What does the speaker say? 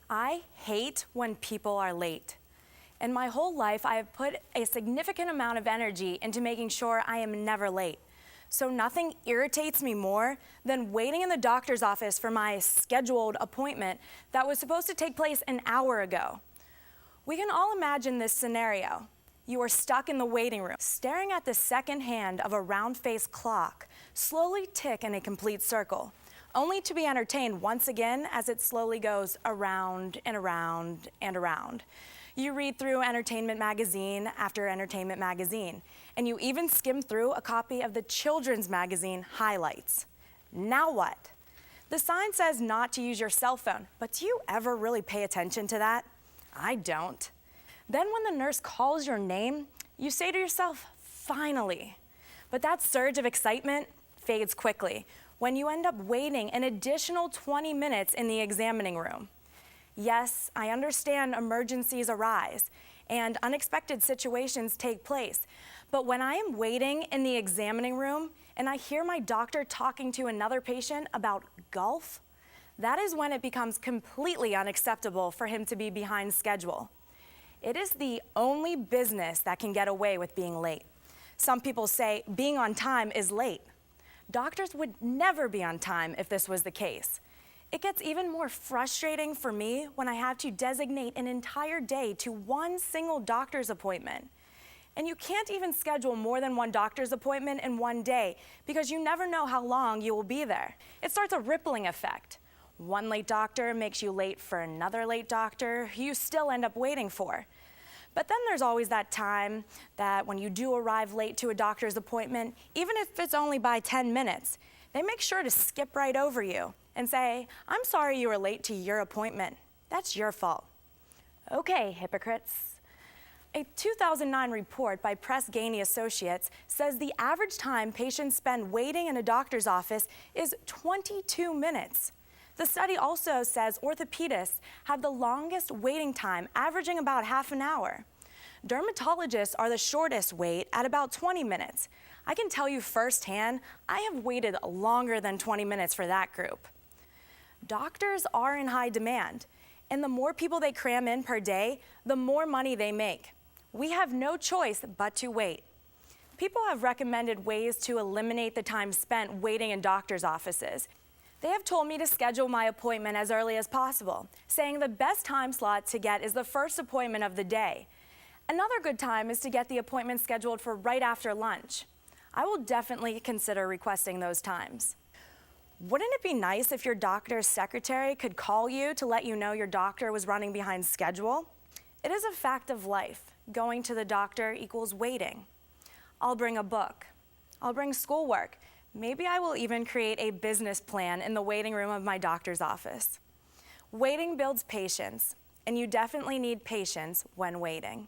I hate when people are late. In my whole life, I have put a significant amount of energy into making sure I am never late. So nothing irritates me more than waiting in the doctor's office for my scheduled appointment that was supposed to take place an hour ago. We can all imagine this scenario. You are stuck in the waiting room, staring at the second hand of a round-faced clock slowly tick in a complete circle, only to be entertained once again as it slowly goes around and around and around. You read through entertainment magazine after entertainment magazine, and you even skim through a copy of the children's magazine highlights. Now what? The sign says not to use your cell phone, but do you ever really pay attention to that? I don't. Then when the nurse calls your name, you say to yourself, finally. But that surge of excitement fades quickly when you end up waiting an additional 20 minutes in the examining room. Yes, I understand emergencies arise and unexpected situations take place, but when I am waiting in the examining room and I hear my doctor talking to another patient about golf, that is when it becomes completely unacceptable for him to be behind schedule. It is the only business that can get away with being late. Some people say being on time is late. Doctors would never be on time if this was the case. It gets even more frustrating for me when I have to designate an entire day to one single doctor's appointment. And you can't even schedule more than one doctor's appointment in one day because you never know how long you will be there. It starts a rippling effect. One late doctor makes you late for another late doctor who you still end up waiting for. But then there's always that time that when you do arrive late to a doctor's appointment, even if it's only by 10 minutes, they make sure to skip right over you and say, I'm sorry you were late to your appointment. That's your fault. Okay, hypocrites. A 2009 report by Press Ganey Associates says the average time patients spend waiting in a doctor's office is 22 minutes. The study also says orthopedists have the longest waiting time, averaging about half an hour. Dermatologists are the shortest wait at about 20 minutes. I can tell you firsthand, I have waited longer than 20 minutes for that group. Doctors are in high demand, and the more people they cram in per day, the more money they make. We have no choice but to wait. People have recommended ways to eliminate the time spent waiting in doctors' offices. They have told me to schedule my appointment as early as possible, saying the best time slot to get is the first appointment of the day. Another good time is to get the appointment scheduled for right after lunch. I will definitely consider requesting those times. Wouldn't it be nice if your doctor's secretary could call you to let you know your doctor was running behind schedule? It is a fact of life. Going to the doctor equals waiting. I'll bring a book. I'll bring schoolwork. Maybe I will even create a business plan in the waiting room of my doctor's office. Waiting builds patience, and you definitely need patience when waiting.